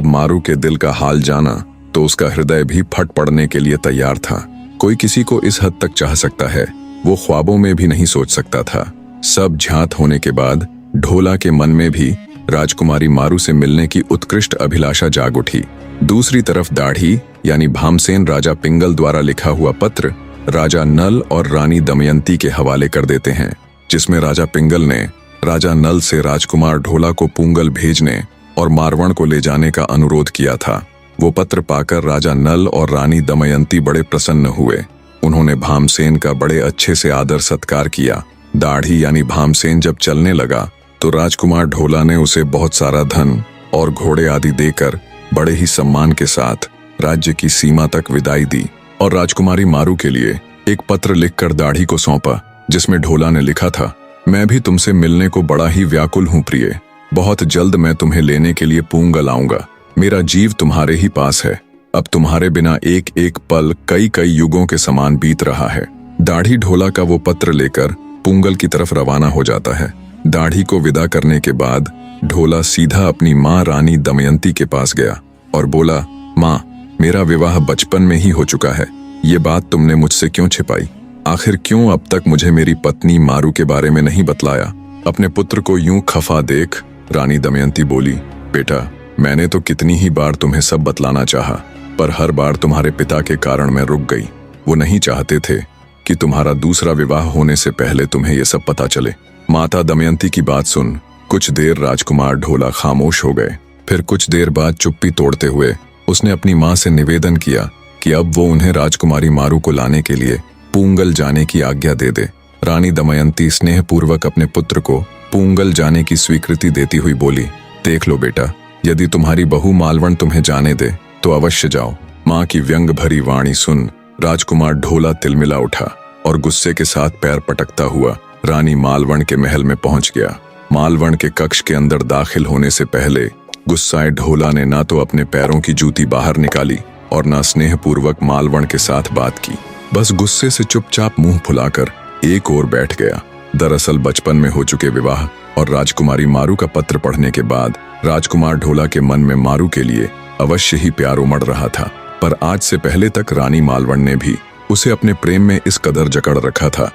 मारू के दिल का हाल जाना तो उसका हृदय भी फट पड़ने के लिए तैयार था। कोई किसी को इस हद तक चाह सकता है, वो ख्वाबों में भी नहीं सोच सकता था। सब झांत होने के बाद ढोला के मन में भी राजकुमारी मारू से मिलने की उत्कृष्ट अभिलाषा जाग उठी। दूसरी तरफ दाढ़ी यानी भामसेन राजा पिंगल द्वारा लिखा हुआ पत्र राजा नल और रानी दमयंती के हवाले कर देते हैं, जिसमें राजा पिंगल ने राजा नल से राजकुमार ढोला को पूंगल भेजने और मारवण को ले जाने का अनुरोध किया था। वो पत्र पाकर राजा नल और रानी दमयंती बड़े प्रसन्न हुए। उन्होंने भामसेन का बड़े अच्छे से आदर सत्कार किया। दाढ़ी यानी भामसेन जब चलने लगा तो राजकुमार ढोला ने उसे बहुत सारा धन और घोड़े आदि देकर बड़े ही सम्मान के साथ राज्य की सीमा तक विदाई दी और राजकुमारी मारू के लिए एक पत्र लिखकर दाढ़ी को सौंपा, जिसमें ढोला ने लिखा था, मैं भी तुमसे मिलने को बड़ा ही व्याकुल हूँ प्रिय। बहुत जल्द मैं तुम्हें लेने के लिए पूंगल आऊंगा। मेरा जीव तुम्हारे ही पास है। अब तुम्हारे बिना एक एक पल कई कई युगों के समान बीत रहा है। दाढ़ी ढोला का वो पत्र लेकर पूंगल की तरफ रवाना हो जाता है। दाढ़ी को विदा करने के बाद ढोला सीधा अपनी माँ रानी दमयंती के पास गया और बोला, माँ, मेरा विवाह बचपन में ही हो चुका है। ये बात तुमने मुझसे क्यों छिपाई? आखिर क्यों अब तक मुझे मेरी पत्नी मारू के बारे में नहीं बतलाया? अपने पुत्र को यूं खफा देख रानी दमयंती बोली, बेटा, मैंने तो कितनी ही बार तुम्हें सब बतलाना चाहा, पर हर बार तुम्हारे पिता के कारण मैं रुक गई। वो नहीं चाहते थे कि तुम्हारा दूसरा विवाह होने से पहले तुम्हें ये सब पता चले। माता दमयंती की बात सुन कुछ देर राजकुमार ढोला खामोश हो गए। फिर कुछ देर बाद चुप्पी तोड़ते हुए उसने अपनी माँ से निवेदन किया कि अब वो उन्हें राजकुमारी मारू को लाने के लिए पूंगल जाने की आज्ञा दे दे। रानी दमयंती स्नेहपूर्वक अपने पुत्र को पूंगल जाने की स्वीकृति देती हुई बोली, देख लो बेटा, यदि तुम्हारी बहू मालवण तुम्हें जाने दे तो अवश्य जाओ। माँ की व्यंग भरी वाणी सुन राजकुमार ढोला तिलमिला उठा और गुस्से के साथ पैर पटकता हुआ रानी मालवण के महल में पहुंच गया। मालवण के कक्ष के अंदर दाखिल होने से पहले गुस्साए ढोला ने ना तो अपने पैरों की जूती बाहर निकाली और ना स्नेहपूर्वक मालवण के साथ बात की। बस गुस्से से चुपचाप मुंह फुलाकर एक ओर बैठ गया। दरअसल बचपन में हो चुके विवाह और राजकुमारी मारू का पत्र पढ़ने के बाद राजकुमार ढोला के मन में मारू के लिए अवश्य ही प्यार उमड़ रहा था, पर आज से पहले तक रानी मालवण ने भी उसे अपने प्रेम में इस कदर जकड़ रखा था